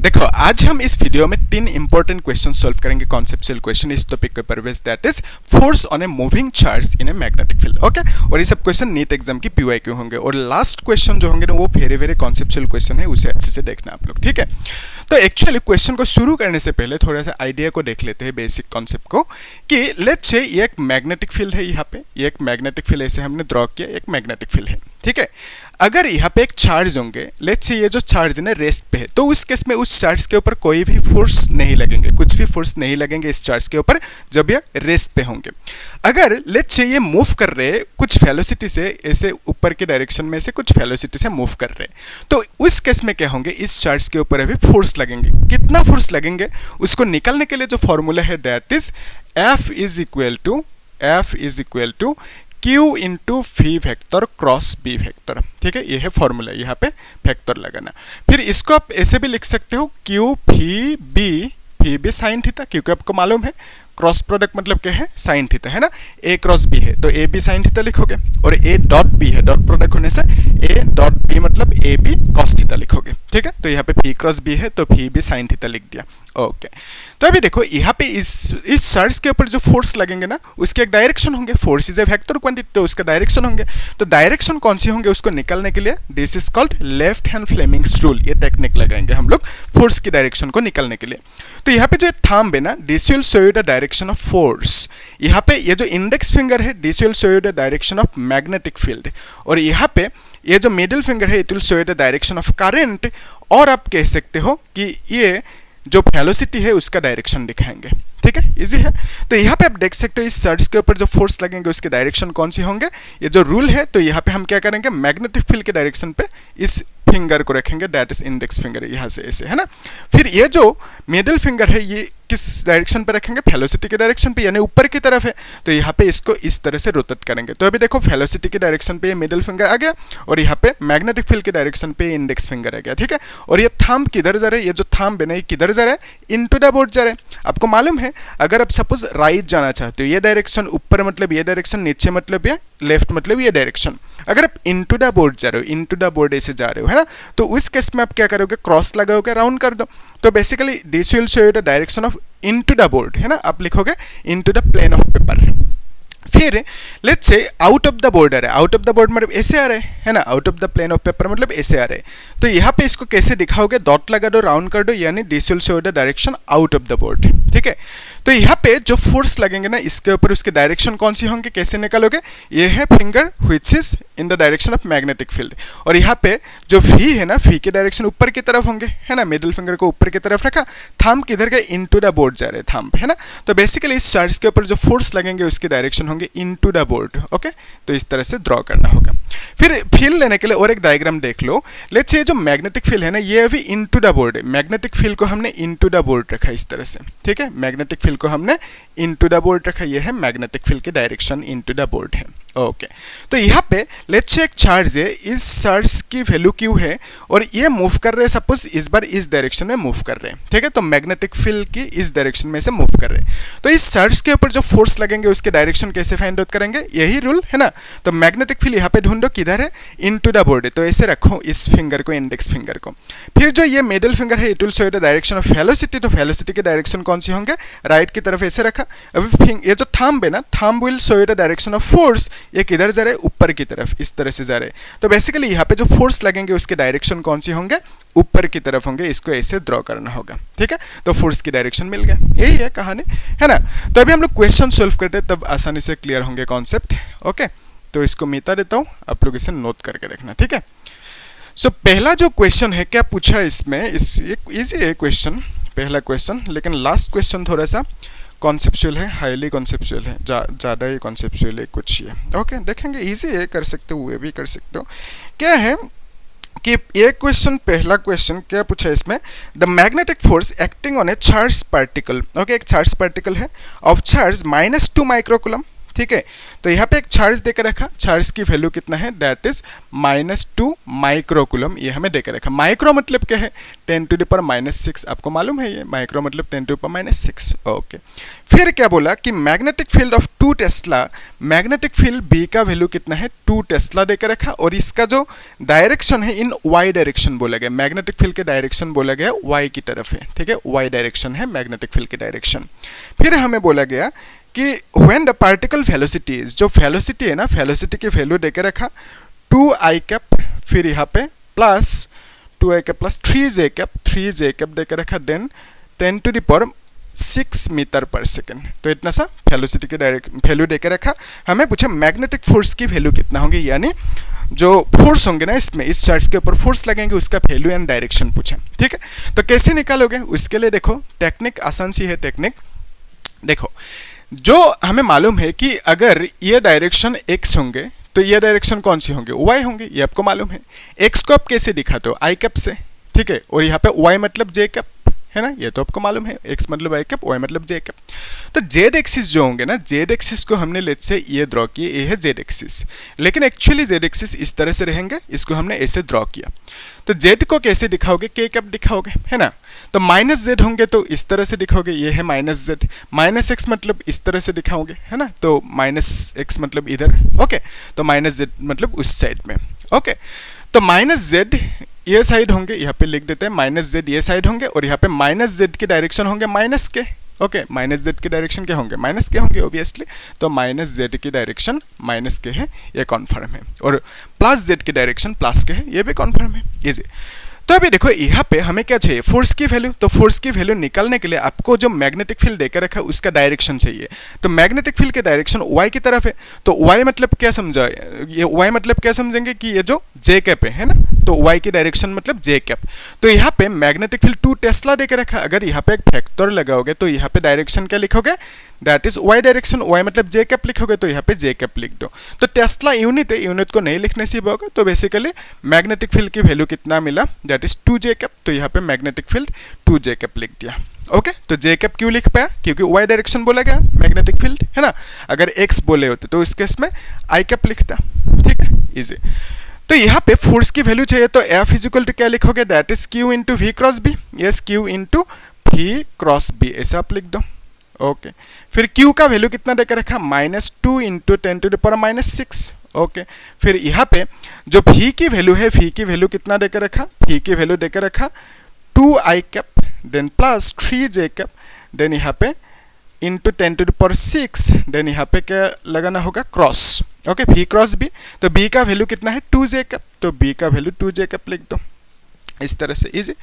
देखो आज हम इस वीडियो में 3 इंपॉर्टेंट क्वेश्चन सॉल्व करेंगे, कॉन्सेप्चुअल क्वेश्चन इस टॉपिक के ऊपर, that is force on a moving charge in a magnetic field. Okay, और ये सब क्वेश्चन नीट एग्जाम की पीवाईक्यू होंगे और लास्ट क्वेश्चन जो होंगे ना वो वेरी वेरी कॉन्सेप्चुअल क्वेश्चन है, उसे अच्छे से देखना आप लोग, ठीक है। तो एक्चुअली क्वेश्चन को शुरू करने से पहले थोड़ा सा आइडिया को देख लेते हैं, बेसिक कॉन्सेप्ट को, कि लेट्स से ये एक मैग्नेटिक फील्ड है, यहाँ पे ये एक मैग्नेटिक फील्ड ऐसे हमने ड्रॉ किया, एक मैग्नेटिक फील्ड है, ठीक है। अगर यहाँ पे एक चार्ज होंगे, लेट्स से ये जो चार्ज है ना रेस्ट पे है, तो उस केस में उस चार्ज के ऊपर कोई भी फोर्स नहीं लगेंगे, कुछ भी फोर्स नहीं लगेंगे इस चार्ज के ऊपर जब ये रेस्ट पे होंगे। अगर लेट्स से ये मूव कर रहे हैं कुछ वेलोसिटी से, ऐसे ऊपर के डायरेक्शन में से कुछ वेलोसिटी से मूव कर रहे हैं, तो उस केस में क्या होंगे, इस चार्ज के ऊपर अभी फोर्स लगेंगे। कितना फोर्स लगेंगे उसको निकालने के लिए जो फॉर्मूला है that is F is equal to Q into V vector cross B vector, ठीक है। ये है फॉर्मूला, यहाँ पे वेक्टर लगाना। फिर इसको आप ऐसे भी लिख सकते हो Q V B sine theta, क्योंकि आपको मालूम है क्रॉस प्रोडक्ट मतलब क्या है, साइन थीटा है ना। A क्रॉस B है तो A B साइन थीटा लिखोगे, और A डॉट B है, डॉट प्रोडक्ट होने से A डॉट B मतलब A B कॉस थीटा लिखोगे, ठीक है। तो यहाँ पे V क्रॉस B है तो V B साइन थीटा लिख दिया। ओके, तो अभी देखो यहाँ पे इस चार्ज के ऊपर जो फोर्स लगेंगे ना उसके एक डायरेक्शन होंगे, force is a vector quantity, तो उसका डायरेक्शन होंगे। तो डायरेक्शन कौन सी होंगे उसको निकालने के लिए this is called left hand Fleming's rule, ये टेक्निक लगाएंगे हम लोग फोर्स की डायरेक्शन को निकालने के लिए। तो यहाँ पे जो थंब है ना, this will show you the direction of force. यहाँ पे ये जो इंडेक्स फिंगर है this will show you the direction of magnetic field, और यहाँ पे ये जो मिडिल फिंगर है it will show you the direction of current, और आप कह सकते हो कि ये जो वेलोसिटी है उसका डायरेक्शन दिखाएंगे, ठीक है। इजी है। तो यहाँ पे आप देख सकते हो इस चार्ज के ऊपर जो फोर्स लगेंगे उसके डायरेक्शन कौन सी होंगे, ये जो रूल है। तो यहाँ पे हम क्या करेंगे, मैग्नेटिक फील्ड के डायरेक्शन पे इस फिंगर को रखेंगे, दैट इज इंडेक्स फिंगर, यहाँ से ऐसे है ना। फिर ये जो मिडिल फिंगर है ये किस डायरेक्शन पे रखेंगे, वेलोसिटी के डायरेक्शन पे, यानी ऊपर की तरफ है, तो यहाँ पे इसको इस तरह से रोटेट करेंगे। तो अभी देखो वेलोसिटी के डायरेक्शन पे ये मिडिल फिंगर आ गया, और यहाँ पे मैग्नेटिक फील्ड के डायरेक्शन पे इंडेक्स फिंगर आ गया, ठीक है। और ये थंब किधर जा रहा है, ये जो थंब है ना ये किधर जा रहा है, इनटू द बोर्ड जा रहा है। आपको मालूम है अगर आप सपोज राइट जाना चाहते हो, ये डायरेक्शन ऊपर मतलब ये डायरेक्शन, नीचे मतलब ये, लेफ्ट मतलब ये डायरेक्शन, अगर आप इनटू द बोर्ड जा रहे हो, इनटू द बोर्ड ऐसे जा रहे हो है ना, तो उस केस में आप क्या करोगे, क्रॉस लगाओगे, राउंड कर दो। तो basically this will show you the direction of into the board, है ना, आप लिखोगे into the plane of paper. फिर let's say out of the board आ रहा है, आउट ऑफ द बोर्ड मतलब ऐसे आ रहा है ना, out of the plane of paper मतलब ऐसे आ रहा है। तो यहाँ पे इसको कैसे दिखाओगे, डॉट लगा दो, राउंड कर दो, यानी this will show the direction out of the board, ठीक है। तो यहाँ पे जो फोर्स लगेंगे ना इसके ऊपर उसके डायरेक्शन कौन सी होंगे, कैसे निकालोगे, ये है finger which is in the direction of magnetic field, और यहाँ पे जो V है ना, V के डायरेक्शन ऊपर की तरफ होंगे, है ना। मिडिल फिंगर को ऊपर की तरफ रखा, थंब किधर गए, इनटू द बोर्ड जा रहे हैं थंब, है ना। तो बेसिकली इस चार्ज के ऊपर जो फोर्स लगेंगे उसके डायरेक्शन होंगे इनटू द बोर्ड। ओके, तो इस तरह से ड्रॉ करना होगा। फिर फील्ड लेने के लिए और एक डायग्राम देख लो। लेट्स से जो मैग्नेटिक फील्ड है ना ये अभी इनटू द बोर्ड है, मैग्नेटिक फील्ड को हमने इनटू द बोर्ड रखा इस तरह से, ठीक है। मैग्नेटिक फील्ड को हमने इनटू द बोर्ड रखा, ये है मैग्नेटिक फील्ड की डायरेक्शन इनटू द बोर्ड है। ओके, तो यहाँ पे लेट्स से एक चार्ज है, इस चार्ज की वैल्यू Q है और ये मूव कर रहे हैं, सपोज इस बार इस डायरेक्शन में मूव कर रहे हैं, ठीक है। तो मैग्नेटिक फील्ड की इस डायरेक्शन में से मूव कर रहे हैं, तो इस चार्ज के ऊपर जो फोर्स लगेंगे उसके डायरेक्शन कैसे फाइंड आउट करेंगे, यही रूल है ना। तो मैग्नेटिक फील्ड यहाँ पे ढूंढो किधर है, इनटू द बोर्ड है, तो ऐसे रखो इस फिंगर को, इंडेक्स फिंगर को। फिर जो ये मिडिल फिंगर है it will show the direction of velocity, तो वेलोसिटी के डायरेक्शन कौन सी होंगे, राइट की तरफ ऐसे रखा। अभी ये जो थंब है ना, thumb will show the direction of force, ये किधर जा रहे हैं, ऊपर की तरफ, इस तरह से जा रहे हैं। तो बेसिकली यहाँ पे जो फोर्स लगेंगे उसके डायरेक्शन कौन सी होंगे, ऊपर की तरफ होंगे, इसको ऐसे ड्रॉ करना होगा, ठीक है। तो फोर्स की डायरेक्शन मिल गया, यही है कहानी, है ना। तो अभी हम लोग क्वेश्चन सोल्व करते हैं तब आसानी से क्लियर होंगे कॉन्सेप्ट। ओके, तो इसको मिटा देता हूँ, आप लोग इसे नोट करके रखना, ठीक है। सो पहला जो क्वेश्चन है, क्या पूछा इसमें, इजी है क्वेश्चन, पहला क्वेश्चन, लेकिन लास्ट क्वेश्चन थोड़ा सा कॉन्सेप्चुअल है, हाईली कॉन्सेप्चुअल है, ज़्यादा ही कॉन्सेप्चुअल है कुछ ये। ओके, देखेंगे, इजी है, कर सकते हो, वे भी कर सकते हो। क्या है कि ये क्वेश्चन, पहला क्वेश्चन क्या पूछा है इसमें, the magnetic force acting on A charge particle. Okay, एक चार्ज पार्टिकल है ऑफ चार्ज -2 माइक्रोकूलम, ठीक है। तो यहाँ पे एक चार्ज देकर रखा, चार्ज की वैल्यू कितना है, दैट इज -2 माइक्रोकुलम, ये हमें देकर रखा। माइक्रो मतलब क्या है, 10⁻⁻6, आपको मालूम है ये माइक्रो मतलब 10⁻⁻6। ओके, फिर क्या बोला कि magnetic field of 2 tesla, magnetic field B का वैल्यू कितना है 2 टेस्ला देकर रखा, और इसका जो डायरेक्शन है इन वाई डायरेक्शन बोला गया, मैग्नेटिक फील्ड के डायरेक्शन बोला गया वाई की तरफ है, ठीक है, वाई डायरेक्शन है मैग्नेटिक फील्ड की डायरेक्शन। फिर हमें बोला गया कि व्हेन द पार्टिकल वेलोसिटीज, जो वेलोसिटी है ना, वेलोसिटी की वैल्यू देकर रखा 2i कैप, फिर यहाँ पे plus 2i cap plus 3j cap देकर रखा, देन 10⁻6 मीटर पर सेकेंड। तो इतना सा वेलोसिटी की डायरेक्ट वैल्यू देकर रखा। हमें पूछा मैग्नेटिक फोर्स की वैल्यू कितना होंगे, यानी जो फोर्स होंगे ना इसमें, इस चार्ज के ऊपर फोर्स लगेंगे, उसका वैल्यू एंड डायरेक्शन पूछा, ठीक है। तो कैसे निकालोगे, उसके लिए देखो टेक्निक आसान सी है। टेक्निक देखो, जो हमें मालूम है कि अगर ये डायरेक्शन x होंगे तो ये डायरेक्शन कौन सी होंगे, y होंगे, ये आपको मालूम है। x को आप कैसे दिखाते हो, i कैप से, ठीक है, और यहाँ पे y मतलब j कैप है ना, ये तो आपको मालूम है, x मतलब i कैप, y मतलब j कैप। तो z एक्सिस जो होंगे ना, z एक्सिस को हमने लेट से ये ड्रॉ किए, ये है z एक्सिस, लेकिन एक्चुअली z एक्सिस इस तरह से रहेंगे, इसको हमने ऐसे ड्रॉ किया। तो z को कैसे दिखाओगे, k कैप दिखाओगे, है ना। तो -z होंगे तो इस तरह से दिखाओगे, ये है -z, -x मतलब इस तरह से दिखाओगे, है ना, तो -x मतलब इधर, ओके, तो -z मतलब उस साइड में, ओके। तो -z ये साइड होंगे, यहाँ पे लिख देते हैं -z ये साइड होंगे, और यहाँ पे -z की डायरेक्शन होंगे -k, ओके, -z की डायरेक्शन क्या होंगे, -k होंगे ऑब्वियसली। तो -z की डायरेक्शन -k है, ये कॉन्फर्म है, और +z की डायरेक्शन +k है, ये भी कॉन्फर्म है, इजी। तो अभी देखो यहाँ पे हमें क्या चाहिए, फोर्स की वैल्यू। तो फोर्स की वैल्यू निकालने के लिए आपको जो मैग्नेटिक फील्ड देकर रखा है उसका डायरेक्शन चाहिए। तो मैग्नेटिक फील्ड के डायरेक्शन y की तरफ है, तो y मतलब क्या समझा, ये y मतलब क्या समझेंगे कि ये जो j कैप है ना, तो y की डायरेक्शन मतलब j कैप। तो यहाँ पे मैग्नेटिक फील्ड 2 टेस्ला देकर रखा, अगर यहाँ पे एक फैक्टर लगाओगे तो यहाँ पे डायरेक्शन क्या लिखोगे, that is y direction, y मतलब j कैप लिखोगे, तो यहाँ पे j कैप लिख दो। तो टेस्ला यूनिट है, यूनिट को नहीं लिखने से होगा, तो बेसिकली मैग्नेटिक फील्ड की वैल्यू कितना मिला, दैट इज 2j कैप। तो यहाँ पे मैग्नेटिक फील्ड 2j कैप लिख दिया, ओके। तो j कैप क्यों लिख पाया, क्योंकि y डायरेक्शन बोला गया मैग्नेटिक फील्ड, है ना। अगर x बोले होते तो इस केस में i कैप लिखता, ठीक है, इजी। तो यहाँ पे फोर्स की वैल्यू चाहिए, तो F इक्वल टू क्या लिखोगे, that is Q into V cross B, yes Q into V cross B, ऐसा आप लिख दो, ओके। फिर Q का वैल्यू कितना देकर रखा, -2 इंटू 10⁻⁶, ओके। फिर यहाँ पे जो V की वैल्यू है, V की वैल्यू कितना देकर रखा, V की वैल्यू देकर रखा 2i cap, then plus 3j cap, then यहाँ पे इंटू 10⁶, देन यहाँ पे क्या लगाना होगा, cross, okay, V cross B। तो B का वैल्यू कितना है 2j कैप, तो B का वैल्यू 2j कैप लिख दो, इस तरह से, इजी।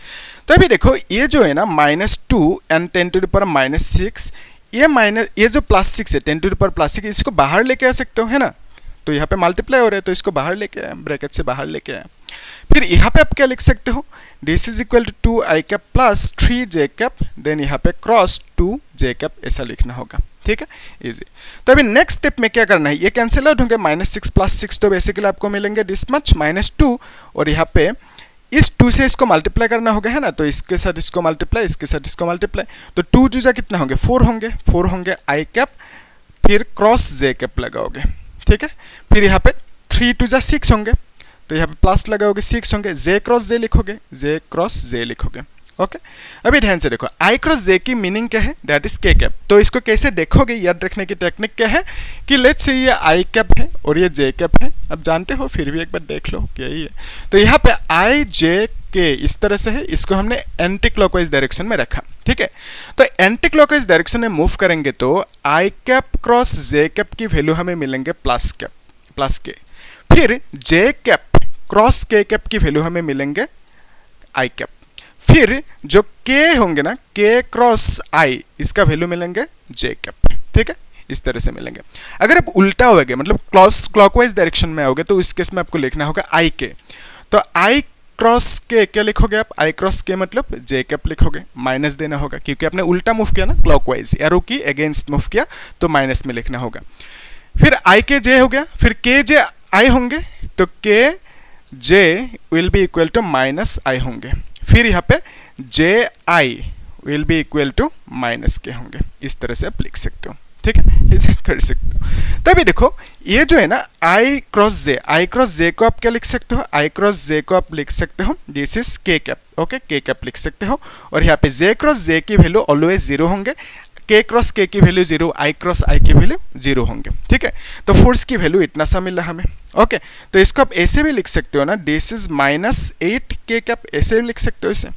तो अभी देखो ये जो है ना -2 एंड 10⁻⁶, ये जो +6 है 10⁻6, इसको बाहर लेके आ सकते हो, है ना। तो यहाँ पे मल्टीप्लाई हो रहा है, तो इसको बाहर लेके आए, ब्रैकेट से बाहर लेके आए। फिर यहाँ पे आप क्या लिख सकते हो, this is equal to 2i cap plus 3j cap, then यहाँ पे क्रॉस 2j कैप, ऐसा लिखना होगा, ठीक है, इजी। तो अभी नेक्स्ट स्टेप में क्या करना है, ये कैंसिल आउट होंगे, -6 + 6, तो बेसिकली आपको मिलेंगे दिस मच -2, और यहाँ पे इस 2 से इसको मल्टीप्लाई करना होगा, है ना। तो इसके साथ इसको मल्टीप्लाई, इसके साथ इसको मल्टीप्लाई, तो 2 जूजा कितना होंगे, 4 होंगे i कैप, फिर क्रॉस j कैप लगाओगे, ठीक है। फिर यहाँ पे 3 2 जा 6 होंगे, तो यहाँ पे प्लस लगाओगे, 6 होंगे, j क्रॉस j लिखोगे, ओके। अभी ध्यान से देखो, i क्रॉस j की मीनिंग क्या है, दैट इज k कैप। तो इसको कैसे देखोगे, याद रखने की टेक्निक क्या है कि लेट्स से ये i कैप है और ये j कैप है, अब जानते हो फिर भी एक बार देख लो क्या ही है। तो यहाँ पे i j k इस तरह से है, इसको हमने एंटी क्लॉकवाइज डायरेक्शन में रखा, ठीक है। तो एंटी क्लॉकवाइज डायरेक्शन में मूव करेंगे तो i cap cross j cap की वैल्यू हमें मिलेंगे प्लस k, फिर j cap cross k cap की वैल्यू हमें मिलेंगे i कैप, फिर जो k होंगे ना, k क्रॉस i, इसका वैल्यू मिलेंगे j कैप, ठीक है, इस तरह से मिलेंगे। अगर आप उल्टा होगे, मतलब क्लॉकवाइज डायरेक्शन में आओगे, तो इस केस में आपको लिखना होगा i k। तो i क्रॉस k क्या लिखोगे आप, i क्रॉस k मतलब j कैप लिखोगे, माइनस देना होगा क्योंकि आपने उल्टा मूव किया ना, क्लॉकवाइज, एरो की अगेंस्ट मूव किया, तो माइनस में लिखना होगा। फिर i k j हो गया, फिर k j i होंगे, तो k j will be equal to -i होंगे, फिर यहाँ पे j i will be equal to -k होंगे, इस तरह से आप लिख सकते हो, ठीक है, इसे कर सकते हो। तभी देखो ये जो है ना आई क्रॉस जे को आप क्या लिख सकते हो, आई क्रॉस जे को आप लिख सकते हो दिस इज के कैप, ओके के कैप लिख सकते हो। और यहाँ पे जे क्रॉस जे की वैल्यू ऑलवेज जीरो होंगे, के क्रॉस के की वैल्यू जीरो, आई क्रॉस आई की वैल्यू जीरो होंगे, ठीक है। तो फोर्स की वैल्यू इतना सा मिला हमें, ओके। तो इसको आप ऐसे भी लिख सकते हो ना, दिस इज -8 के कैप, ऐसे भी लिख सकते हो इसे।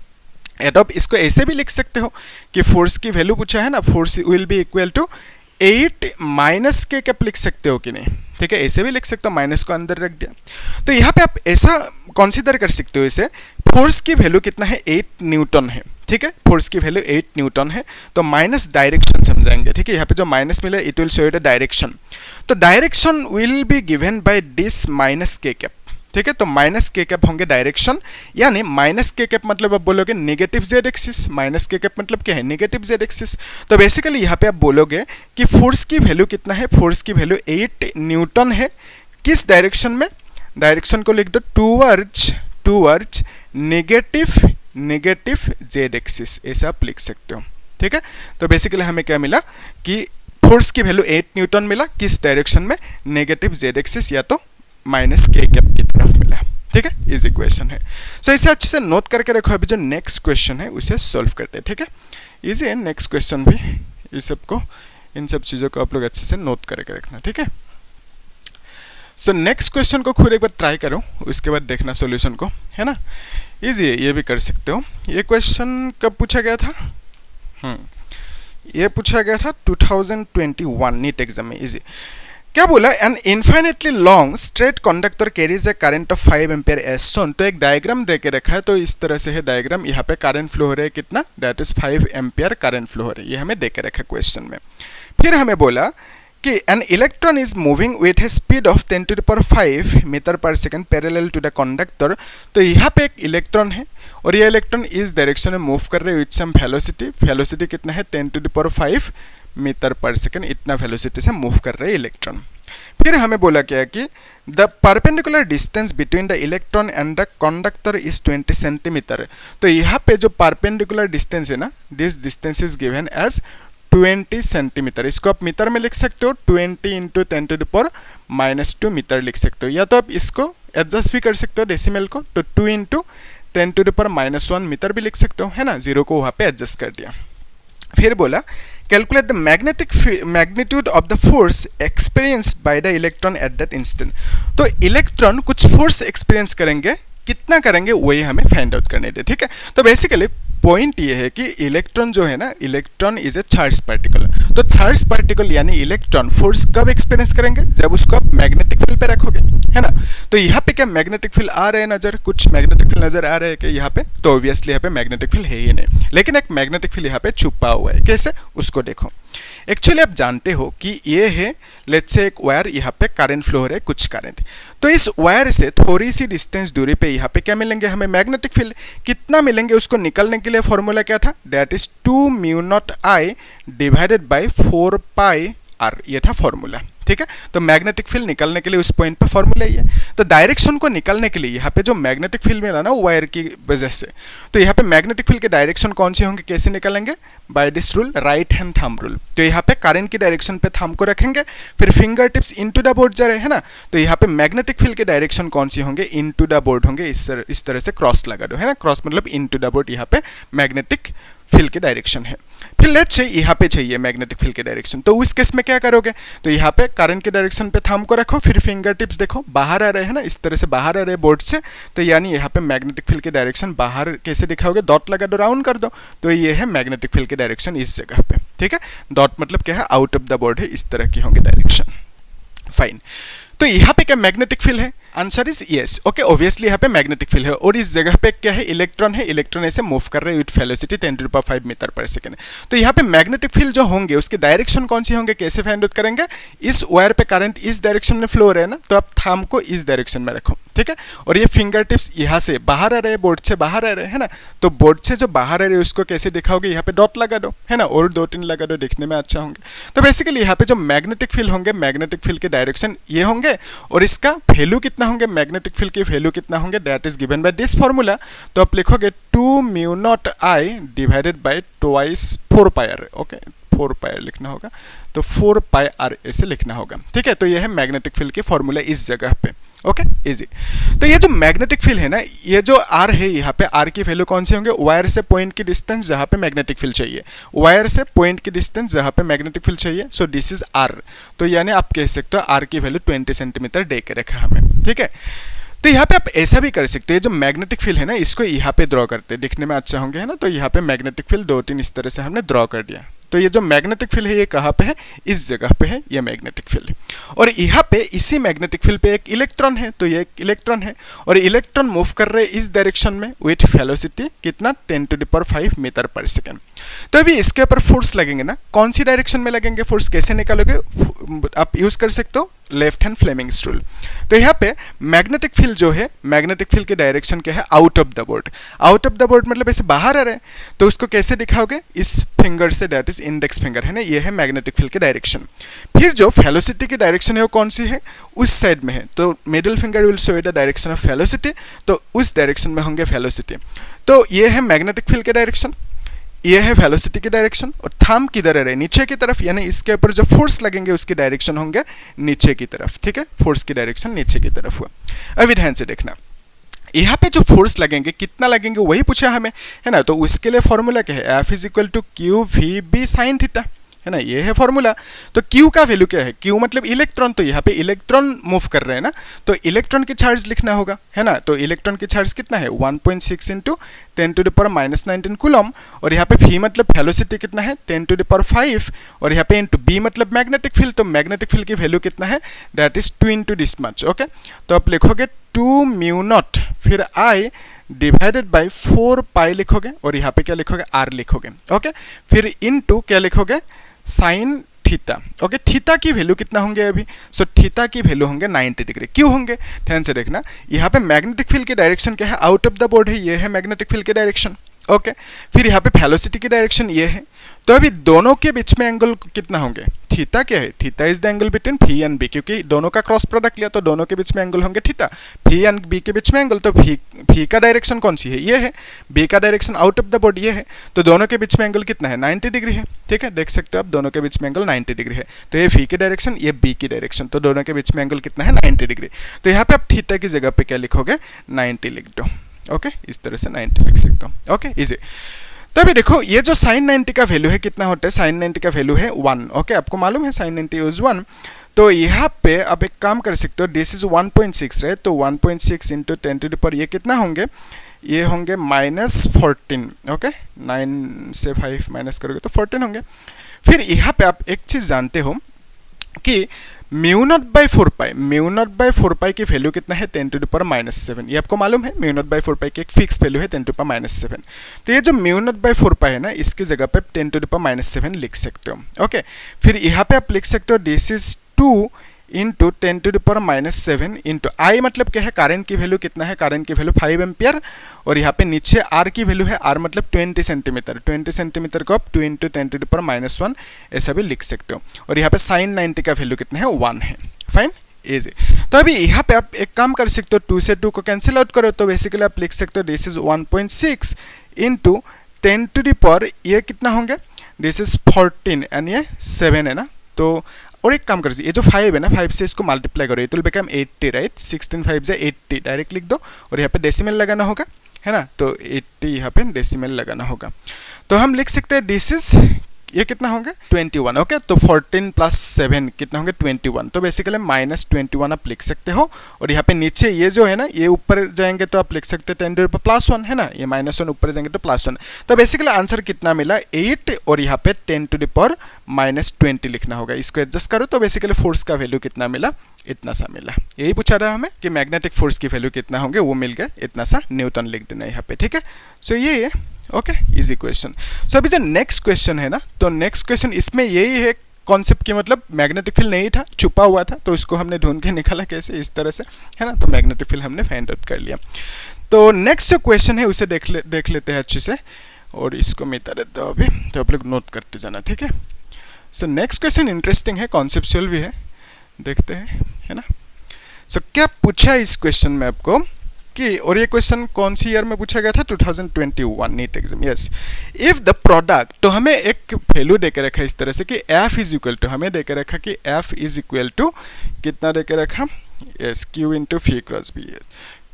एडॉप इसको ऐसे भी लिख सकते हो कि फोर्स की वैल्यू पूछा है ना, force will be equal to 8 minus के कैप लिख सकते हो कि नहीं, ठीक है, ऐसे भी लिख सकते हो, माइनस को अंदर रख दिया। तो यहाँ पे आप ऐसा कंसीडर कर सकते हो इसे, फोर्स की वैल्यू कितना है 8 न्यूटन है, ठीक है, फोर्स की वैल्यू 8 न्यूटन है। तो माइनस डायरेक्शन समझाएंगे, ठीक है, यहाँ पे जो माइनस मिला it will show you the direction. तो direction will be given by this minus के कैप, ठीक है। तो माइनस के कैप होंगे डायरेक्शन, यानी माइनस के कैप मतलब आप बोलोगे नेगेटिव जेड एक्सिस, माइनस के कैप मतलब क्या है नेगेटिव जेड एक्सिस। तो बेसिकली यहाँ पे आप बोलोगे कि फोर्स की वैल्यू कितना है, फोर्स की वैल्यू 8 न्यूटन है, किस डायरेक्शन में, डायरेक्शन को लिख दो टूवर्ड्स नेगेटिव जेड एक्सिस, ऐसा आप लिख सकते हो, ठीक है। तो बेसिकली हमें क्या मिला कि फोर्स की वैल्यू 8 न्यूटन मिला, किस डायरेक्शन में, नेगेटिव जेड एक्सिस या तो माइनस के कैप की तरफ मिला, ठीक है, इज इक्वेशन है। सो इसे अच्छे से नोट करके रखो, अभी जो नेक्स्ट क्वेश्चन है उसे सॉल्व करते हैं, ठीक है। इजी है नेक्स्ट क्वेश्चन भी, इस सबको इन सब चीज़ों को आप लोग अच्छे से नोट करके रखना, ठीक है। सो नेक्स्ट क्वेश्चन को खुद एक बार ट्राई करो, उसके बाद देखना सॉल्यूशन को, है ना, इजी है, ये भी कर सकते हो। ये क्वेश्चन कब पूछा गया था, ये पूछा गया था 2021 नीट एग्जाम में, इजी। क्या बोला, an infinitely long straight conductor carries a current of 5 ampere as shown. तो एक डायग्राम दे के रखा है, तो इस तरह से है डायग्राम, यहाँ पे करंट फ्लो हो रहा है कितना, that is 5 ampere current flow हो रहा है, ये हमें दे के रखा क्वेश्चन में। फिर हमें बोला कि an electron is moving with a speed of 10⁵ metre per second parallel to the conductor. तो यहाँ पे एक इलेक्ट्रॉन है और ये इलेक्ट्रॉन इस डायरेक्शन में मूव कर रहे हैं विथ सम वेलोसिटी कितना है 10⁵ मीटर पर सेकेंड, इतना वेलोसिटी से मूव कर रहे हैं इलेक्ट्रॉन। फिर हमें बोला क्या कि the perpendicular distance between the electron and the conductor is 20 centimetre. तो यहाँ पे जो परपेंडिकुलर डिस्टेंस है ना, this distance is given as 20 centimetre. इसको आप मीटर में लिख सकते हो, 20 इंटू 10⁻² मीटर लिख सकते हो, या तो आप इसको एडजस्ट भी कर सकते हो डेसिमल को, तो 2 इंटू 10⁻⁻1 मीटर भी लिख सकते हो, है ना, जीरो को वहाँ पे एडजस्ट कर दिया। फिर बोला calculate the magnitude of the force experienced by the electron at that instant. तो इलेक्ट्रॉन कुछ फोर्स एक्सपीरियंस करेंगे, कितना करेंगे वही हमें फाइंड आउट करने दे, ठीक है। तो बेसिकली पॉइंट ये है कि इलेक्ट्रॉन जो है ना, electron is a charge particle. तो चार्ज पार्टिकल यानी इलेक्ट्रॉन फोर्स कब एक्सपीरियंस करेंगे, जब उसको आप मैग्नेटिक फील्ड पे रखोगे, है ना। तो यहाँ पे क्या मैग्नेटिक फील्ड आ रहे हैं नजर, कुछ मैग्नेटिक फील्ड नजर आ रहे हैं कि यहाँ पे, तो ऑब्वियसली यहाँ पे मैग्नेटिक फील्ड है ही नहीं, लेकिन एक मैग्नेटिक फील्ड यहाँ पे छुपा हुआ है, कैसे उसको देखो। एक्चुअली आप जानते हो कि ये है लेट्स से एक वायर, यहाँ पे करंट फ्लो हो रहा है कुछ करंट, तो इस वायर से थोड़ी सी डिस्टेंस दूरी पे यहाँ पे क्या मिलेंगे हमें मैग्नेटिक फील्ड, कितना मिलेंगे उसको निकलने के लिए फॉर्मूला क्या था, that is 2μ0I divided by 4πr, ये था फॉर्मूला, ठीक है। तो मैग्नेटिक फील्ड निकलने के लिए उस पॉइंट पे फॉर्मूला ही है। तो डायरेक्शन को निकलने के लिए यहाँ पे जो मैग्नेटिक फील्ड मिला ना वायर की वजह से, तो यहाँ पे मैग्नेटिक फील्ड के डायरेक्शन कौन से होंगे, कैसे निकलेंगे, by this rule, right hand thumb rule. तो यहाँ पे करंट की डायरेक्शन पे थंब को रखेंगे, फिर finger tips into the board जा रहे हैं ना, तो यहाँ पे मैग्नेटिक फील्ड के डायरेक्शन कौन सी होंगे, इनटू द बोर्ड होंगे, इस तरह से क्रॉस लगा दो, है ना, क्रॉस मतलब इनटू द बोर्ड, यहाँ पे मैग्नेटिक फील्ड के डायरेक्शन है। फिर लेट्स से यहाँ पे चाहिए मैग्नेटिक फील्ड के डायरेक्शन, तो उस केस में क्या करोगे, तो यहाँ पे करंट के डायरेक्शन पे थंब को रखो, फिर फिंगर टिप्स देखो बाहर आ रहे हैं ना, इस तरह से बाहर आ रहे हैं बोर्ड से, तो यानी यहाँ पे मैग्नेटिक फील्ड के डायरेक्शन बाहर कैसे दिखाओगे, डॉट लगा दो, राउंड कर दो, तो ये है मैग्नेटिक फील्ड के डायरेक्शन इस जगह पे, ठीक है। डॉट मतलब क्या है, आउट ऑफ द बोर्ड है, इस तरह की होंगे डायरेक्शन, फाइन। तो यहाँ पे क्या मैग्नेटिक फील्ड है, answer is yes, okay, obviously यहाँ पे मैग्नेटिक फील्ड है, और इस जगह पे क्या है, इलेक्ट्रॉन है, इलेक्ट्रॉन ऐसे मूव कर रहे हैं with velocity 10⁵ metre per second. तो यहाँ पे मैग्नेटिक फील्ड जो होंगे उसके डायरेक्शन कौन सी होंगे, कैसे फाइंड आउट करेंगे, इस वायर पे करंट इस डायरेक्शन में फ्लो हो रहा है ना, तो आप थंब को इस डायरेक्शन में रखो, ठीक है, और ये फिंगर टिप्स यहाँ से बाहर आ रहे हैं, बोर्ड से बाहर आ रहे हैं, है ना, तो बोर्ड से जो बाहर आ रहे हैं उसको कैसे दिखाओगे, यहाँ पे डॉट लगा दो, है ना, और 2-3 लगा दो, दिखने में अच्छा होंगे। तो बेसिकली यहाँ पे जो मैग्नेटिक फील्ड होंगे, मैग्नेटिक फील्ड के डायरेक्शन ये होंगे, और इसका वैल्यू कितना होंगे, मैग्नेटिक फील्ड की वैल्यू कितना होंगे, that is given by this formula. तो आप लिखोगे 2μ0I divided by 2 4πr, okay, 4 पाई लिखना होगा, तो 4 पाई आर ऐसे लिखना होगा, ठीक है। तो ये है मैग्नेटिक फील्ड की फॉर्मूला इस जगह पे, ओके इजी। तो ये जो मैग्नेटिक फील्ड है ना, ये जो आर है यहाँ पे, आर की वैल्यू कौन सी होंगे, वायर से पॉइंट की डिस्टेंस जहाँ पे मैग्नेटिक फील्ड चाहिए, वायर से पॉइंट की डिस्टेंस जहाँ पे मैग्नेटिक फील्ड चाहिए, सो दिस इज आर। तो यानी आप कह सकते हो आर की वैल्यू 20 सेंटीमीटर दे के रखा हमें, ठीक है। तो यहाँ पे आप ऐसा भी कर सकते हैं, जो मैग्नेटिक फील्ड है ना, इसको यहाँ पे ड्रॉ करते हैं, दिखने में अच्छा होंगे, है ना। तो यहाँ पे मैग्नेटिक फील्ड 2-3 इस तरह से हमने ड्रॉ कर दिया। तो ये जो मैग्नेटिक फील्ड है ये कहाँ पे है, इस जगह पे है ये मैग्नेटिक फील्ड। और यहाँ पे इसी मैग्नेटिक फील्ड पे एक इलेक्ट्रॉन है, तो ये एक इलेक्ट्रॉन है और इलेक्ट्रॉन मूव कर रहे हैं इस डायरेक्शन में विथ वेलोसिटी कितना 10⁵ मीटर पर सेकेंड। तो अभी इसके ऊपर फोर्स लगेंगे ना, कौन सी डायरेक्शन में लगेंगे, फोर्स कैसे निकालोगे, आप यूज कर सकते हो लेफ्ट हैंड फ्लेमिंग्स रूल। तो यहाँ पे मैग्नेटिक फील्ड जो है, मैग्नेटिक फील्ड की डायरेक्शन क्या है, out of the board. Out of the board मतलब ऐसे बाहर आ रहे हैं, तो उसको कैसे दिखाओगे, इस फिंगर से, दैट इज इंडेक्स फिंगर है ना, ये है मैग्नेटिक फील्ड की डायरेक्शन। फिर जो वेलोसिटी की डायरेक्शन है वो कौन सी है, उस साइड में है, तो middle finger will show the direction of velocity, तो उस डायरेक्शन में होंगे वेलोसिटी। तो ये है मैग्नेटिक फील्ड की डायरेक्शन, ये है वेलोसिटी की डायरेक्शन, और थंब किधर है, नीचे की तरफ, यानी इसके ऊपर जो फोर्स लगेंगे उसकी डायरेक्शन होंगे नीचे की तरफ, ठीक है, फोर्स की डायरेक्शन नीचे की तरफ हुआ। अब ध्यान से देखना, यहाँ पे जो फोर्स लगेंगे कितना लगेंगे वही पूछा हमें, है ना। तो उसके लिए फॉर्मूला क्या है, F = QVB sin थीटा, है ना, ये है फॉर्मूला। तो Q का वैल्यू क्या है, Q मतलब इलेक्ट्रॉन, तो यहाँ पे इलेक्ट्रॉन मूव कर रहे हैं ना, तो इलेक्ट्रॉन की चार्ज लिखना होगा, है ना। तो इलेक्ट्रॉन की चार्ज कितना है, 1.6 × 10⁻⁻19 कूलम, और यहाँ पे V मतलब वेलोसिटी कितना है 10⁵, और यहाँ पे इंटू B मतलब मैग्नेटिक फील्ड, तो मैग्नेटिक फील्ड की वैल्यू कितना है, that is 2 × this much, okay. तो आप लिखोगे 2 μ0 फिर I डिवाइडेड बाई 4 पाई लिखोगे, और यहाँ पे क्या लिखोगे, R लिखोगे, ओके। फिर इनटू क्या लिखोगे, साइन थीटा, ओके। थीटा की वैल्यू कितना होंगे अभी, सो थीटा की वैल्यू होंगे 90 डिग्री। क्यों होंगे, ध्यान से देखना, यहाँ पे मैग्नेटिक फील्ड की डायरेक्शन क्या है, आउट ऑफ द बोर्ड है, ये है मैग्नेटिक फील्ड की डायरेक्शन, ओके। फिर यहाँ पे वेलोसिटी की डायरेक्शन ये है, तो अभी दोनों के बीच में एंगल कितना होंगे, थीटा क्या है, theta is the angle between V and B, क्योंकि दोनों का क्रॉस प्रोडक्ट लिया तो दोनों के बीच में एंगल होंगे थीटा, V एंड B के बीच में एंगल, तो V का डायरेक्शन कौन सी है, ये है, B का direction out of the board ये है, तो दोनों के बीच में एंगल कितना है, 90 डिग्री है, ठीक है। देख सकते हो आप, दोनों के बीच में एंगल 90 डिग्री है, तो ये V की डायरेक्शन, ये B की डायरेक्शन, तो दोनों के बीच में एंगल कितना है, 90 डिग्री। तो यहाँ पे आप थीटा की जगह पे क्या लिखोगे, 90 लिख दो, ओके, इस तरह से 90 लिख सकते हो, ओके इजी। तो अभी देखो, ये जो sin 90 का वैल्यू है कितना होता है, sin 90 का वैल्यू है 1, ओके, आपको मालूम है sin 90 इज 1। तो यहाँ पे आप एक काम कर सकते हो, दिस इज 1.6 है, तो 1.6 × 10⁻, ये कितना होंगे, ये होंगे -14, ओके, 9 से 5 माइनस करोगे तो 14 होंगे। फिर यहाँ पे आप एक चीज़ जानते हो कि μ0/4 पाई, μ0/4 पाई की वैल्यू कितना है 10⁻⁻7, ये आपको मालूम है, μ0/4 पाई की एक फिक्स वैल्यू है 10⁻⁻7। तो ये जो μ0/4 पाई है ना, इसकी जगह पे 10⁻⁻7 लिख सकते हो, ओके। फिर यहाँ पे आप लिख सकते हो दिस इज 2 × 10⁻⁻7 इंटू I मतलब क्या है, करंट की वैल्यू कितना है, करंट की वैल्यू 5 एम्पियर, और यहाँ पे नीचे R की वैल्यू है, R मतलब 20 सेंटीमीटर, 20 सेंटीमीटर को आप 2 × 10⁻⁻1 ऐसा भी लिख सकते हो, और यहाँ पे sin 90 का वैल्यू कितना है, 1 है, फाइन इजी। तो अभी यहाँ पे आप एक काम कर सकते हो, 2 से 2 को कैंसिल आउट करो, तो बेसिकली आप लिख सकते हो दिस इज 1.6 × 10⁻, ये कितना होंगे, दिस इज 14 एंड ये 7 है ना। तो और एक काम कर सकते, ये जो 5 है ना, 5 से इसको मल्टीप्लाई करो, इट विल बिकम 80, राइट, 16 5 से 80 डायरेक्ट लिख दो, और यहाँ पे डेसिमल लगाना होगा, है ना, तो 80 यहाँ पे डेसिमल लगाना होगा। तो हम लिख सकते हैं दिस इज, ये कितना होंगे 21, ओके। तो 14 + 7 कितना होंगे 21, तो बेसिकली -21 आप लिख सकते हो, और यहाँ पे नीचे ये जो है ना, ये ऊपर जाएंगे तो आप लिख सकते हैं 10⁻+1, है ना, ये -1 ऊपर जाएंगे तो +1, तो बेसिकली आंसर कितना मिला 8, और यहाँ पे 10⁻⁻20 लिखना होगा, इसको एडजस्ट करो, तो बेसिकली फोर्स का वैल्यू कितना मिला, इतना सा मिला। यही पूछा रहा हमें कि मैग्नेटिक फोर्स की वैल्यू कितना होंगे, वो मिल गया, इतना सा न्यूटन लिख देना यहाँ पे, ठीक है। सो ये ओके, इजी क्वेश्चन। सो अभी जो नेक्स्ट क्वेश्चन है ना, तो नेक्स्ट क्वेश्चन इसमें यही है कॉन्सेप्ट की, मतलब मैग्नेटिक फील्ड नहीं था, छुपा हुआ था, तो इसको हमने ढूंढ के निकाला कैसे, इस तरह से, है ना। तो मैग्नेटिक फील्ड हमने फाइंड आउट कर लिया। तो नेक्स्ट जो क्वेश्चन है उसे देख लेते हैं अच्छे से, और इसको मिटा देता हूँ अभी, तो आप लोग नोट करते जाना, ठीक है। सो नेक्स्ट क्वेश्चन इंटरेस्टिंग है, कॉन्सेप्चुअल भी है, देखते हैं, है ना। सो क्या पूछा इस क्वेश्चन में आपको कि, और ये क्वेश्चन कौन सी ईयर में पूछा गया था, 2021 NEET exam, yes. If the product, तो हमें एक वैल्यू देके रखा है इस तरह से कि f इज इक्वल टू, हमें देके रखा कि f इज इक्वल टू कितना देके रखा, yes, q into phi cross B,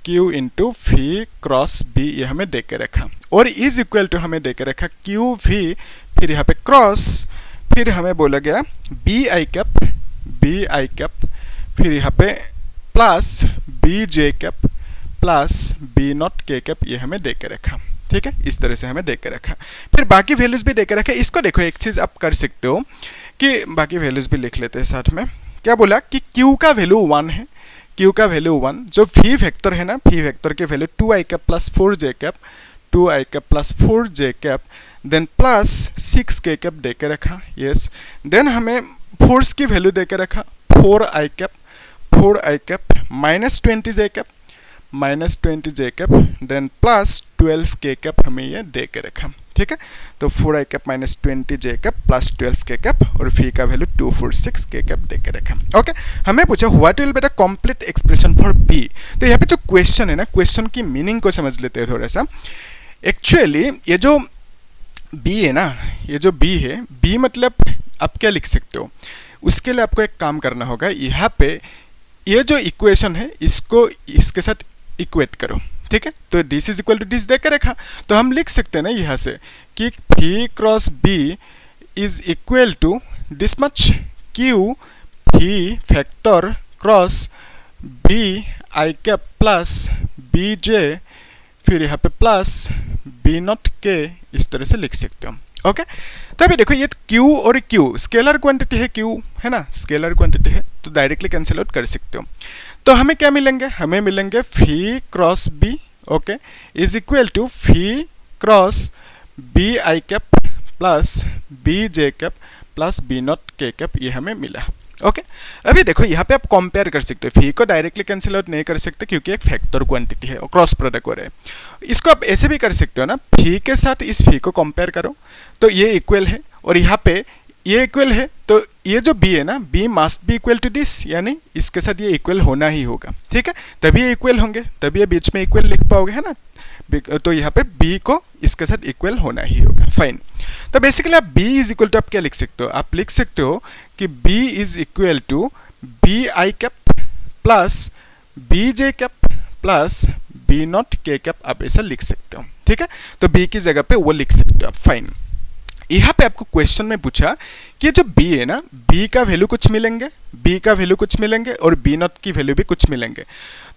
q into phi cross B, ये हमें देके रखा, और इज इक्वल टू हमें देके रखा q v, फिर यहाँ पे क्रॉस, फिर हमें बोला गया बी आई कैप, फिर यहाँ पे plus b j cap plus b naught k cap, ये हमें दे के रखा, ठीक है, इस तरह से हमें दे के रखा। फिर बाकी वैल्यूज भी दे के रखा। इसको देखो, एक चीज आप कर सकते हो कि बाकी वैल्यूज भी लिख लेते हैं साथ में। क्या बोला कि q का वैल्यू 1 है, q का वैल्यू 1, जो v वेक्टर है ना, v वेक्टर के value 2i cap plus 4j cap, 2i cap plus 4j cap, then plus 6k cap दे के रखा, यस। देन हमें फोर्स की वैल्यू दे के रखा 4i cap minus 20j cap, then plus 12k cap हमें ये दे के रखा, ठीक है। तो 4i cap minus 20j cap plus 12k cap, और फी का वैल्यू 246k कैप दे के रखा, ओके। हमें पूछा what will be the complete expression for b। तो यहाँ पे जो क्वेश्चन है ना, क्वेश्चन की मीनिंग को समझ लेते हैं थोड़ा सा। एक्चुअली ये जो b है ना, ये जो b है, b मतलब आप क्या लिख सकते हो, उसके लिए आपको एक काम करना होगा। यहाँ पे ये जो इक्वेशन है, इसको इसके साथ इक्वेट करो, ठीक है। तो this is equal to this देकर रखा, तो हम लिख सकते हैं ना यहाँ से कि v cross b is equal to this much q v factor cross b I cap plus b j, फिर यहाँ पे प्लस b नॉट k, इस तरह से लिख सकते हो, ओके। तो अभी देखो, ये q और q स्केलर क्वांटिटी है, q है ना, स्केलर क्वांटिटी है, तो डायरेक्टली कैंसिल आउट कर सकते हो। तो हमें क्या मिलेंगे, हमें मिलेंगे phi cross b, okay, is equal to phi cross b I cap plus b J cap plus b naught k cap, ये हमें मिला, ओके। अभी देखो, यहाँ पे आप कंपेयर कर सकते हो, फी को डायरेक्टली कैंसिल आउट नहीं कर सकते क्योंकि एक फैक्टर क्वांटिटी है और क्रॉस प्रोडक्ट हो रहा है। इसको आप ऐसे भी कर सकते हो ना, फी के साथ इस फी को कंपेयर करो तो ये इक्वल है, और यहाँ पे ये इक्वल है, तो ये जो b है ना, b must be equal to this, यानी इसके साथ ये इक्वल होना ही होगा, ठीक है, तभी ये इक्वल होंगे, तभी ये बीच में इक्वल लिख पाओगे, है ना। तो यहाँ पे b को इसके साथ इक्वल होना ही होगा, फाइन। तो बेसिकली आप b इज इक्वल टू आप क्या लिख सकते हो, आप लिख सकते हो कि b is equal to b I cap plus b J cap plus b naught k cap, आप ऐसा लिख सकते हो, ठीक है। तो b की जगह पे वो लिख सकते हो आप, फाइन। यहाँ पे आपको क्वेश्चन में पूछा कि जो b है ना, b का वैल्यू कुछ मिलेंगे, b का वैल्यू कुछ मिलेंगे और b नॉट की वैल्यू भी कुछ मिलेंगे।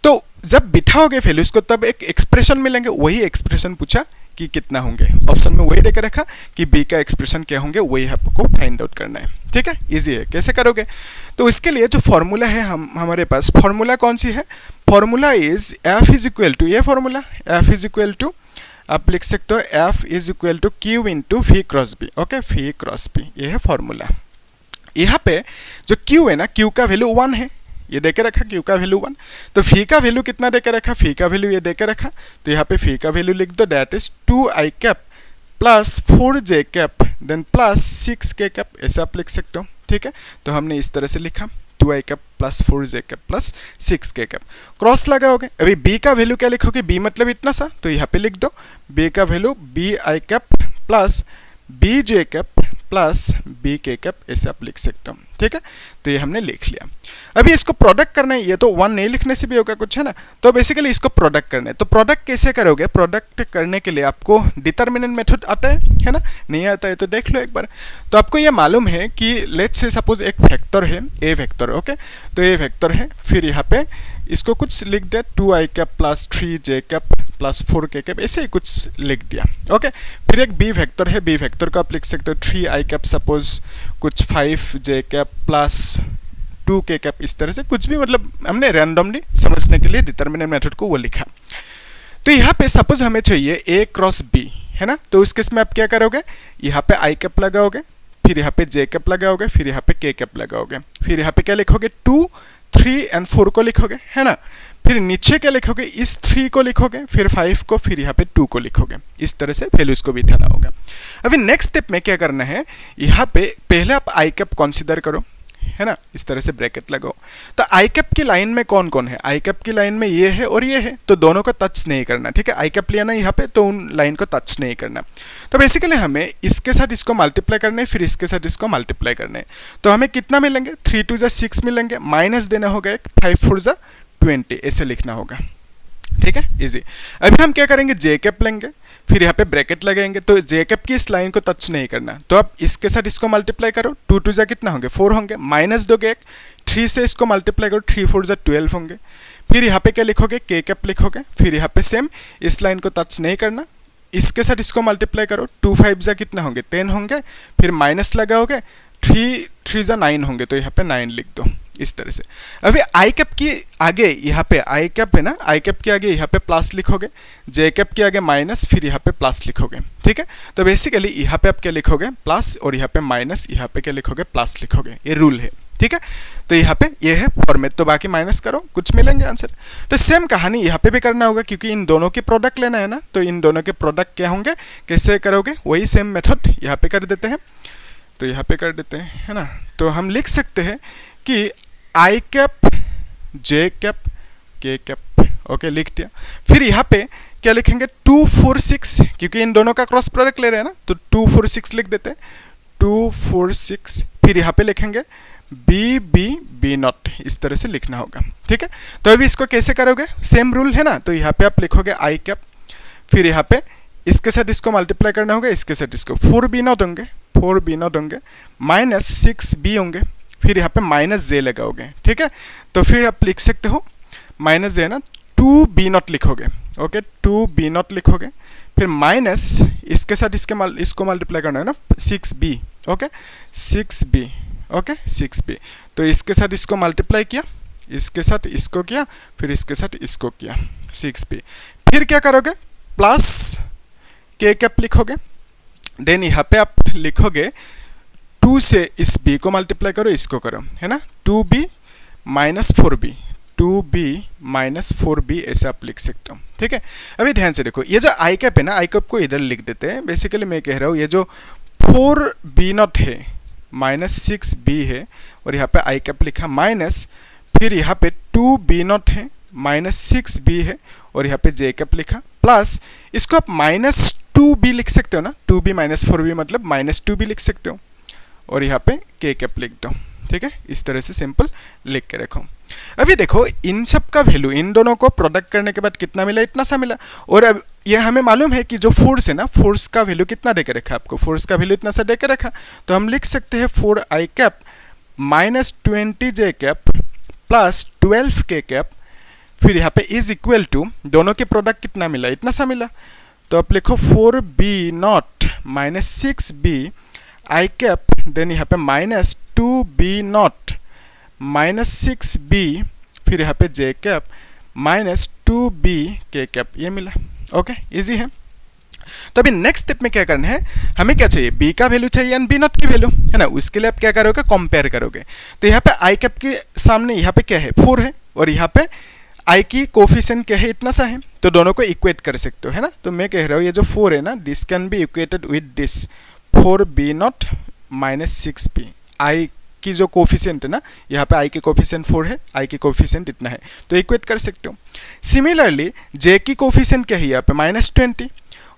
तो जब बिठाओगे वैल्यूज को तब एक एक्सप्रेशन मिलेंगे, वही एक्सप्रेशन पूछा कि कितना होंगे, ऑप्शन में वही देकर रखा कि b का एक्सप्रेशन क्या होंगे, वही आपको फाइंड आउट करना है, ठीक है, इजी है। कैसे करोगे, तो इसके लिए जो फॉर्मूला है हमारे पास, फॉर्मूला कौन सी है, formula is f is equal to, ये formula f is equal to, आप लिख सकते हो f is equal to q into phi cross B, okay, phi cross B, ये है फॉर्मूला। यहाँ पे जो q है ना, q का वैल्यू 1 है, ये देके रखा q का वैल्यू 1, तो फी का वैल्यू कितना देके रखा, फी का वैल्यू ये देके रखा, तो यहाँ पे फी का वैल्यू लिख दो, that is 2i cap plus 4j cap then plus 6k cap, ऐसा आप लिख सकते हो, ठीक है। तो हमने इस तरह से लिखा 2i cap plus 4j cap plus 6k cap, cross लगाओगे। अभी b का वैल्यू क्या लिखोगे, b मतलब इतना सा, तो यहाँ पे लिख दो b का value bi cap plus bj cap plus bk cap, ऐसे आप लिख सकते हो, ठीक है। तो ये हमने लिख लिया। अभी इसको प्रोडक्ट करना है, ये तो 1 नहीं लिखने से भी होगा कुछ, है ना। तो बेसिकली इसको प्रोडक्ट करना है, तो प्रोडक्ट कैसे करोगे, प्रोडक्ट करने के लिए आपको डिटर्मिनेंट मेथड आता है ना, नहीं आता है तो देख लो एक बार। तो आपको ये मालूम है कि लेट्स से सपोज एक वेक्टर है, ए वेक्टर, ओके, तो ये वेक्टर है, फिर यहाँ पे इसको कुछ लिख दिया 2i cap plus 3j cap plus 4k cap, ऐसे ही कुछ लिख दिया, ओके। फिर एक b वेक्टर है, b वेक्टर को आप लिख सकते हो 3i कैप सपोज कुछ 5j cap plus 2k cap, इस तरह से कुछ भी, मतलब हमने रैंडमली समझने के लिए डिटर्मिनेंट मेथड को वो लिखा। तो यहाँ पे सपोज हमें चाहिए a क्रॉस b, है ना, तो उस केस में आप क्या करोगे, यहाँ पे i कैप लगाओगे, फिर यहाँ पे j कैप लगाओगे, फिर यहाँ पे k कैप लगाओगे, फिर यहाँ पे क्या लिखोगे 2, 3 एंड 4 को लिखोगे, है ना। फिर नीचे क्या लिखोगे, इस 3 को लिखोगे, फिर 5 को, फिर यहाँ पे 2 को लिखोगे, इस तरह से वैल्यूज को बिठाना होगा। अभी नेक्स्ट स्टेप में क्या करना है, यहाँ पे पहले आप आई कैप कंसीडर करो, है ना, इस तरह से ब्रैकेट लगाओ। तो आई कैप की लाइन में कौन कौन है, आई कैप की लाइन में ये है और ये है, तो दोनों को टच नहीं करना, ठीक है। आई कैप लिया ना यहाँ पे, तो उन लाइन को टच नहीं करना। तो बेसिकली हमें इसके साथ इसको मल्टीप्लाई करना है, फिर इसके साथ इसको मल्टीप्लाई करना है। तो हमें कितना मिलेंगे, 3 2 = 6 मिलेंगे, माइनस देना होगा 5 4 = 20, ऐसे लिखना होगा, ठीक है, इजी। अभी हम क्या करेंगे, जे कैप लेंगे, फिर यहाँ पे ब्रैकेट लगाएंगे। तो जे कैप की इस लाइन को टच नहीं करना, तो अब इसके साथ इसको मल्टीप्लाई करो, 2 2 = कितना होंगे, 4 होंगे, माइनस दोगे 3 से इसको मल्टीप्लाई करो, 3 4 = 12 होंगे। फिर यहाँ पे क्या लिखोगे, के कैप लिखोगे, फिर यहाँ पे सेम इस लाइन को टच नहीं करना, इसके साथ इसको मल्टीप्लाई करो, 2 5 = कितना होंगे, 10 होंगे, फिर माइनस लगाओगे, 3 3 = 9 होंगे, तो यहाँ पे 9 लिख दो, इस तरह से। अभी आई कैप की आगे यहाँ पे आई कैप है ना, आई कैप के आगे यहाँ पे प्लस लिखोगे, जे कैप के आगे माइनस, फिर यहाँ पे प्लस लिखोगे, ठीक है। तो बेसिकली यहाँ पे आप क्या लिखोगे, प्लस, और यहाँ पे माइनस, यहाँ पे क्या लिखोगे, प्लस लिखोगे, ये रूल है, ठीक है। तो यहाँ पे ये है फॉर्मेट, तो बाकी माइनस करो, कुछ मिलेंगे आंसर। तो सेम कहानी यहाँ पे भी करना होगा, क्योंकि इन दोनों के प्रोडक्ट लेना है ना, तो इन दोनों के प्रोडक्ट क्या होंगे, कैसे करोगे, वही सेम मेथड यहाँ पे कर देते हैं। तो यहाँ पे कर देते हैं, है ना। तो हम लिख सकते हैं कि आई कैप, जे कैप, के कैप, ओके, लिख दिया। फिर यहाँ पे क्या लिखेंगे, 2 4 6, क्योंकि इन दोनों का क्रॉस प्रोडक्ट ले रहे हैं ना, तो 2 4 6 लिख देते हैं, 2 4 6। फिर यहाँ पे लिखेंगे बी बी बी नॉट, इस तरह से लिखना होगा, ठीक है। तो अभी इसको कैसे करोगे, सेम रूल है ना। तो यहाँ पे आप लिखोगे आई कैप, फिर यहाँ पे इसके साथ इसको मल्टीप्लाई करना होगा, इसके साथ इसको 4 बी नॉट होंगे, 4 बी नॉट होंगे, माइनस 6 बी होंगे, फिर यहाँ पे माइनस जे लगाओगे, ठीक है। तो फिर आप लिख सकते हो माइनस जे ना, 2 बी नॉट लिखोगे, ओके, 2 बी नॉट लिखोगे, फिर माइनस इसके साथ इसको मल्टीप्लाई करना है ना, 6 b, okay, 6 b, okay, 6 b. तो इसके साथ इसको मल्टीप्लाई किया, इसके साथ इसको किया, फिर इसके साथ इसको किया, 6 बी। फिर क्या करोगे, प्लस के कैप लिखोगे, देन यहाँ पे आप लिखोगे 2 से इस b को मल्टीप्लाई करो, इसको करो, है ना, 2b - 4b, 2b - 4b, ऐसे आप लिख सकते हो, ठीक है। अभी ध्यान से देखो, ये जो आई कैप है ना, आई कैप को इधर लिख देते हैं। बेसिकली मैं कह रहा हूँ, ये जो 4b नॉट है, -6b है, और यहाँ पे आई कैप लिखा माइनस, फिर यहाँ पे 2b नॉट है, -6b है, और यहाँ पे जे कैप लिखा, प्लस इसको आप -2b लिख सकते हो ना, 2b - 4b मतलब -2b लिख सकते हो, और यहाँ पे के कैप लिख दो, ठीक है। इस तरह से सिंपल लिख के रखो। अभी देखो, इन सब का वैल्यू, इन दोनों को प्रोडक्ट करने के बाद कितना मिला, इतना सा मिला। और अब ये हमें मालूम है कि जो फोर्स है ना, फोर्स का वैल्यू कितना दे के रखा आपको, फोर्स का वैल्यू इतना सा दे के रखा। तो हम लिख सकते हैं 4 आई कैप -20 जे कैप प्लस 12 के कैप, फिर यहाँ पे इज इक्वल टू, दोनों के प्रोडक्ट कितना मिला, इतना सा मिला। तो आप लिखो 4b not -6b I cap, then यहाँ पे -2b नॉट -6b, फिर यहाँ पे जे कैप -2b के कैप, ये मिला, ओके, इजी है। तो अभी नेक्स्ट स्टेप में क्या करना है, हमें क्या चाहिए, b का वैल्यू चाहिए एंड b नॉट की वैल्यू, है ना। उसके लिए आप क्या करोगे, कंपेयर करोगे। तो यहाँ पे आई कैप के सामने यहाँ पे क्या है, 4 है, और यहाँ पे आई की कोफिशिएंट क्या है, इतना सा है, तो दोनों को इक्वेट कर सकते हो, है ना। तो मैं कह रहा हूँ, ये जो 4 है ना, this can be equated with this 4b not -6b। आई की जो कोफिशिएंट है ना, यहाँ पे आई की कोफिशिएंट 4 है, आई की कोफिशिएंट इतना है, तो इक्वेट कर सकते हो। सिमिलरली जे की कोफिशिएंट क्या है, यहाँ पे -20,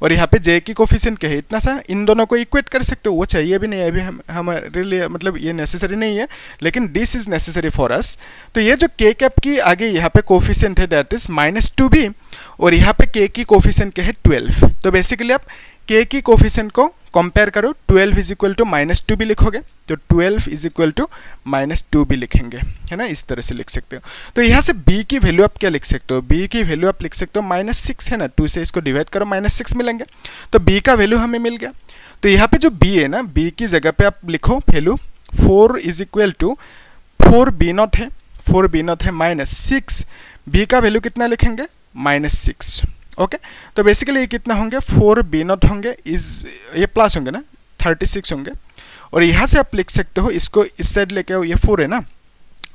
और यहाँ पे जे की कोफिशिएंट क्या है, इतना सा, इन दोनों को इक्वेट कर सकते हो। वो चाहिए भी नहीं है अभी हमारे लिए, मतलब ये नेसेसरी नहीं है, लेकिन this is necessary for us. तो ये जो के कैप की आगे यहाँ पे कोफिशिएंट है, दैट इज -2b, और यहाँ पे के की कोफिशिएंट क्या है, 12। तो बेसिकली आप के की कोफिशिएंट को कंपेयर करो, 12 इज इक्वल टू -2b लिखोगे, तो 12 इज इक्वल टू -2b लिखेंगे, है ना। इस तरह से लिख सकते हो। तो यहाँ से b की वैल्यू आप क्या लिख सकते हो, b की वैल्यू आप लिख सकते हो -6, है ना, 2 से इसको डिवाइड करो, -6 मिलेंगे। तो b का वैल्यू हमें मिल गया। तो यहाँ पे जो b है ना, b की जगह पे आप लिखो value 4 is equal to 4b naught है, 4b नॉट है -6, b का वैल्यू कितना लिखेंगे, -6, ओके। तो बेसिकली ये कितना होंगे, 4b नॉट होंगे, इज ये प्लस होंगे ना, 36 होंगे, और यहाँ से आप लिख सकते हो, इसको इस साइड लेके आओ, ये 4 है ना,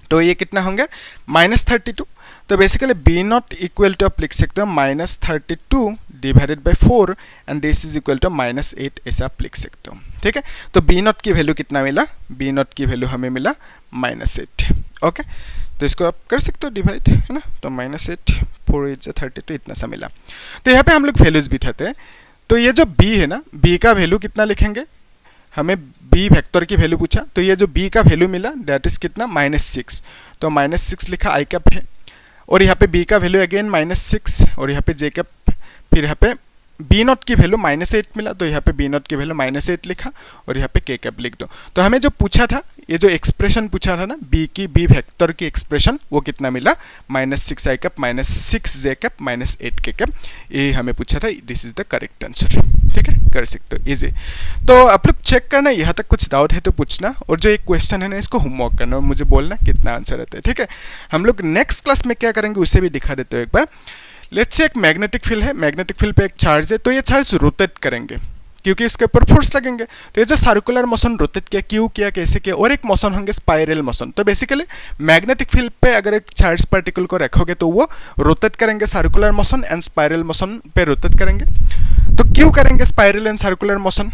तो ये कितना होंगे, -32। तो basically b naught equal to आप लिख सकते हो -32 divided by 4 and this is equal to -8 ऐसा आप लिख सकते हो, ठीक है। तो बी नॉट की वैल्यू कितना मिला, बी नॉट की वैल्यू हमें मिला -8, ओके। तो इसको आप कर सकते हो डिवाइड, है ना। तो -8 4 8 32 इतना सा मिला। तो यहाँ पे हम लोग वैल्यूज बिठाते हैं। तो ये जो b है ना, b का वैल्यू कितना लिखेंगे, हमें b वेक्टर की वैल्यू पूछा, तो ये जो b का वैल्यू मिला दैट इज कितना -6, तो -6 लिखा आई कैप है, और यहाँ पे b का वैल्यू अगेन -6 और यहाँ पे j कैप, फिर यहाँ पे बी नॉट की वैल्यू -8 मिला, तो यहाँ पे बी नॉट की वैल्यू -8 लिखा और यहाँ पे के कैप लिख दो। तो हमें जो पूछा था, ये जो एक्सप्रेशन पूछा था ना बी वेक्टर की एक्सप्रेशन, वो कितना मिला -6 आई कैप -6 जे कैप -8 के कैप, ये हमें पूछा था। This is the correct answer, ठीक है, कर सकते हो इजी। तो आप लोग चेक करना, यहाँ तक कुछ डाउट है तो पूछना, और जो एक क्वेश्चन है ना इसको होमवर्क करना और मुझे बोलना कितना आंसर आता है, ठीक है। हम लोग नेक्स्ट क्लास में क्या करेंगे उसे भी दिखा देते हो एक बार। लेट्स से एक मैग्नेटिक फील्ड है, मैग्नेटिक फील्ड पे एक चार्ज है, तो ये चार्ज रोटेट करेंगे क्योंकि इसके ऊपर फोर्स लगेंगे। तो ये जो सर्कुलर मोशन रोटेट किया, क्यों किया, कैसे किया, और एक मोशन होंगे स्पाइरल मोशन। तो बेसिकली मैग्नेटिक फील्ड पे अगर एक चार्ज पार्टिकल को रखोगे तो वो रोटेट करेंगे, circular motion and spiral motion पे रोटेट करेंगे। तो क्यों करेंगे स्पाइरल एंड सर्कुलर मोशन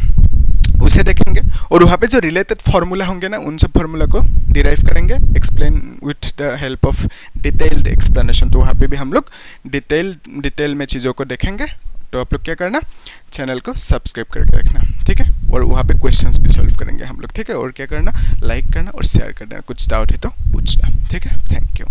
उसे देखेंगे, और वहाँ पे जो रिलेटेड फार्मूला होंगे ना उन सब फार्मूला को डिराइव करेंगे, explain with the help of detailed explanation. तो वहाँ पे भी हम लोग डिटेल में चीज़ों को देखेंगे। तो आप लोग क्या करना, चैनल को सब्सक्राइब करके रखना, ठीक है, और वहाँ पे क्वेश्चंस भी सॉल्व करेंगे हम लोग, ठीक है। और क्या करना, लाइक करना और शेयर करना, कुछ डाउट है तो पूछना, ठीक है। Thank you.